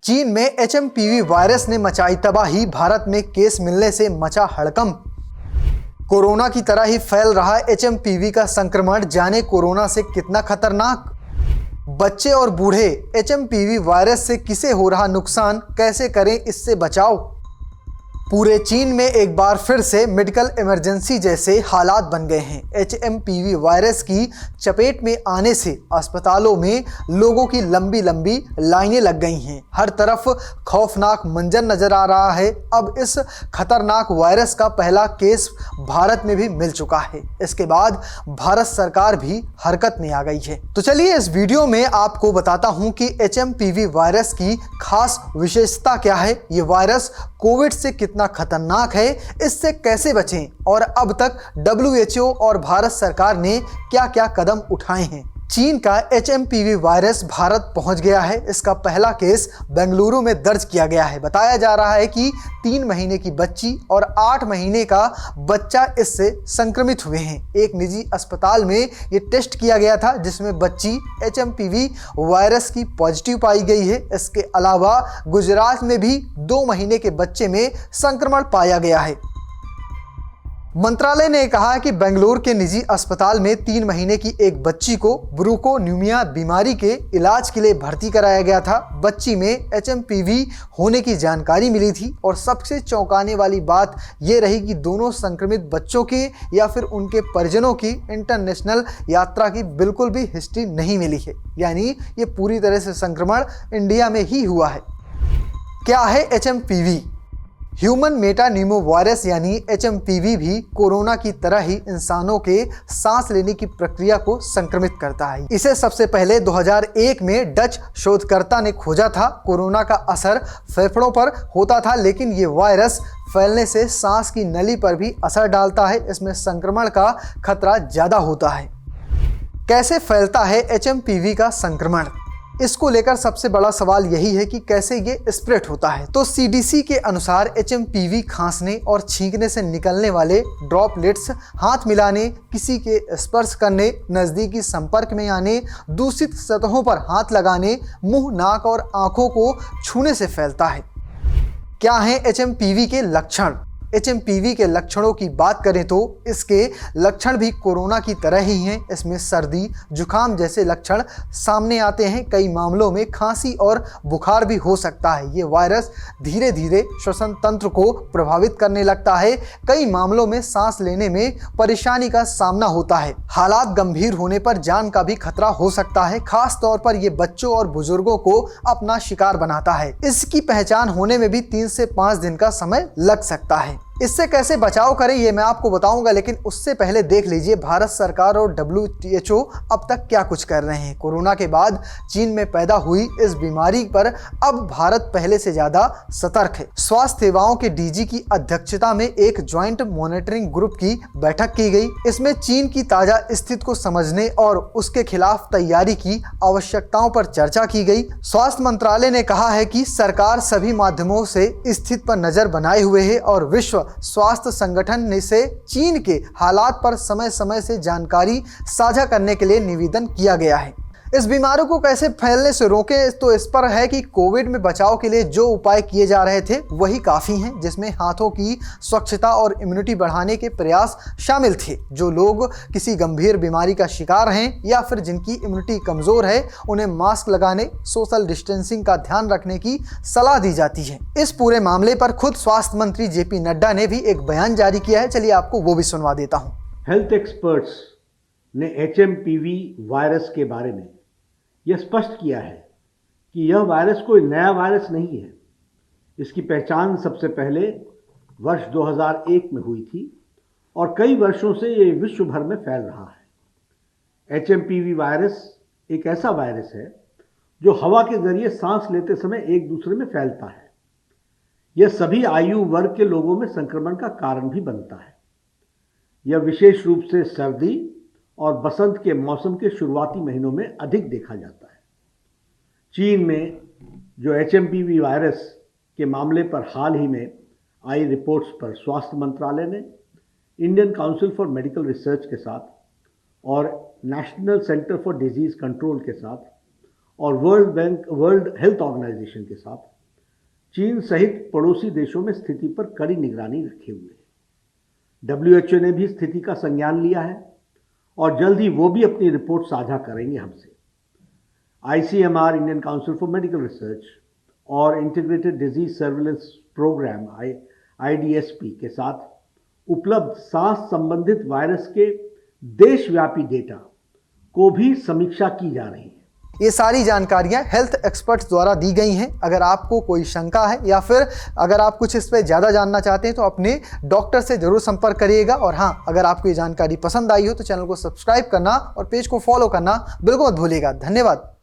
चीन में HMPV virus ने मचाई तबाही, भारत में केस मिलने से मचा हड़कंप। कोरोना की तरह ही फैल रहा एचएमपीवी का संक्रमण, जाने कोरोना से कितना खतरनाक। बच्चे और बूढ़े, एचएमपीवी वायरस से किसे हो रहा नुकसान, कैसे करें इससे बचाव। पूरे चीन में एक बार फिर से मेडिकल इमरजेंसी जैसे हालात बन गए हैं। एचएमपीवी वायरस की चपेट में आने से अस्पतालों में लोगों की लंबी लंबी लाइनें लग गई हैं। हर तरफ खौफनाक मंजर नजर आ रहा है। अब इस खतरनाक वायरस का पहला केस भारत में भी मिल चुका है। इसके बाद भारत सरकार भी हरकत में आ गई है। तो चलिए इस वीडियो में आपको बताता हूं कि एचएमपीवी वायरस की खास विशेषता क्या है, ये वायरस कोविड से कितना खतरनाक है, इससे कैसे बचें और अब तक WHO और भारत सरकार ने क्या क्या कदम उठाए हैं। चीन का एचएमपीवी वायरस भारत पहुंच गया है। इसका पहला केस बेंगलुरु में दर्ज किया गया है। बताया जा रहा है कि 3 महीने की बच्ची और 8 महीने का बच्चा इससे संक्रमित हुए हैं। एक निजी अस्पताल में ये टेस्ट किया गया था, जिसमें बच्ची एचएमपीवी वायरस की पॉजिटिव पाई गई है। इसके अलावा गुजरात में भी 2 महीने के बच्चे में संक्रमण पाया गया है। मंत्रालय ने कहा कि बेंगलुरु के निजी अस्पताल में 3 महीने की एक बच्ची को ब्रोंकोनिमिया बीमारी के इलाज के लिए भर्ती कराया गया था। बच्ची में एचएमपीवी होने की जानकारी मिली थी और सबसे चौंकाने वाली बात यह रही कि दोनों संक्रमित बच्चों के या फिर उनके परिजनों की इंटरनेशनल यात्रा की बिल्कुल भी हिस्ट्री नहीं मिली है। यानी ये पूरी तरह से संक्रमण इंडिया में ही हुआ है। क्या है एचएमपीवी? ह्यूमन मेटान्यूमोवायरस यानी एचएमपीवी भी कोरोना की तरह ही इंसानों के सांस लेने की प्रक्रिया को संक्रमित करता है। इसे सबसे पहले 2001 में डच शोधकर्ता ने खोजा था। कोरोना का असर फेफड़ों पर होता था, लेकिन ये वायरस फैलने से सांस की नली पर भी असर डालता है। इसमें संक्रमण का खतरा ज़्यादा होता है। कैसे फैलता है एचएमपीवी का संक्रमण? इसको लेकर सबसे बड़ा सवाल यही है कि कैसे ये स्प्रेड होता है। तो CDC के अनुसार एचएमपीवी खांसने और छींकने से निकलने वाले ड्रॉपलेट्स, हाथ मिलाने, किसी के स्पर्श करने, नज़दीकी संपर्क में आने, दूषित सतहों पर हाथ लगाने, मुंह, नाक और आंखों को छूने से फैलता है। क्या हैं एचएमपीवी के लक्षण? एचएमपीवी के लक्षणों की बात करें तो इसके लक्षण भी कोरोना की तरह ही हैं। इसमें सर्दी, जुकाम जैसे लक्षण सामने आते हैं। कई मामलों में खांसी और बुखार भी हो सकता है। ये वायरस धीरे धीरे श्वसन तंत्र को प्रभावित करने लगता है। कई मामलों में सांस लेने में परेशानी का सामना होता है। हालात गंभीर होने पर जान का भी खतरा हो सकता है। खास तौर पर यह बच्चों और बुजुर्गों को अपना शिकार बनाता है। इसकी पहचान होने में भी 3 से 5 दिन का समय लग सकता है। इससे कैसे बचाव करें ये मैं आपको बताऊंगा, लेकिन उससे पहले देख लीजिए भारत सरकार और WHO अब तक क्या कुछ कर रहे हैं। कोरोना के बाद चीन में पैदा हुई इस बीमारी पर अब भारत पहले से ज्यादा सतर्क है। स्वास्थ्य सेवाओं के DG की अध्यक्षता में एक ज्वाइंट मॉनिटरिंग ग्रुप की बैठक की गई। इसमें चीन की ताजा स्थिति को समझने और उसके खिलाफ तैयारी की आवश्यकताओं पर चर्चा की गई। स्वास्थ्य मंत्रालय ने कहा है कि सरकार सभी माध्यमों से स्थिति पर नजर बनाए हुए है और विश्व स्वास्थ्य संगठन से चीन के हालात पर समय समय से जानकारी साझा करने के लिए निवेदन किया गया है। इस बीमारी को कैसे फैलने से रोकें, तो इस पर है कि कोविड में बचाव के लिए जो उपाय किए जा रहे थे वही काफ़ी हैं, जिसमें हाथों की स्वच्छता और इम्यूनिटी बढ़ाने के प्रयास शामिल थे। जो लोग किसी गंभीर बीमारी का शिकार हैं या फिर जिनकी इम्यूनिटी कमज़ोर है, उन्हें मास्क लगाने, सोशल डिस्टेंसिंग का ध्यान रखने की सलाह दी जाती है। इस पूरे मामले पर खुद स्वास्थ्य मंत्री JP नड्डा ने भी एक बयान जारी किया है। चलिए आपको वो भी सुनवा देता हूँ। हेल्थ एक्सपर्ट्स ने एचएमपीवी वायरस के बारे में यह स्पष्ट किया है कि यह वायरस कोई नया वायरस नहीं है। इसकी पहचान सबसे पहले वर्ष 2001 में हुई थी और कई वर्षों से ये विश्व भर में फैल रहा है। एचएमपीवी वायरस एक ऐसा वायरस है जो हवा के जरिए सांस लेते समय एक दूसरे में फैलता है। यह सभी आयु वर्ग के लोगों में संक्रमण का कारण भी बनता है। यह विशेष रूप से सर्दी और बसंत के मौसम के शुरुआती महीनों में अधिक देखा जाता है। चीन में जो एचएमपीवी वायरस के मामले पर हाल ही में आई रिपोर्ट्स पर स्वास्थ्य मंत्रालय ने Indian council for medical research के साथ और national centre for disease control के साथ और वर्ल्ड हेल्थ ऑर्गेनाइजेशन के साथ चीन सहित पड़ोसी देशों में स्थिति पर कड़ी निगरानी रखे हुए है। WHO ने भी स्थिति का संज्ञान लिया है और जल्द ही वो भी अपनी रिपोर्ट साझा करेंगे हमसे। ICMR, Indian council for medical research, और integrated disease surveillance programme IDSP के साथ उपलब्ध सांस संबंधित वायरस के देशव्यापी डेटा को भी समीक्षा की जा रही है। ये सारी जानकारियां हेल्थ एक्सपर्ट्स द्वारा दी गई हैं। अगर आपको कोई शंका है या फिर अगर आप कुछ इस पर ज़्यादा जानना चाहते हैं तो अपने डॉक्टर से ज़रूर संपर्क करिएगा। और हाँ, अगर आपको ये जानकारी पसंद आई हो तो चैनल को सब्सक्राइब करना और पेज को फॉलो करना बिल्कुल मत भूलिएगा। धन्यवाद।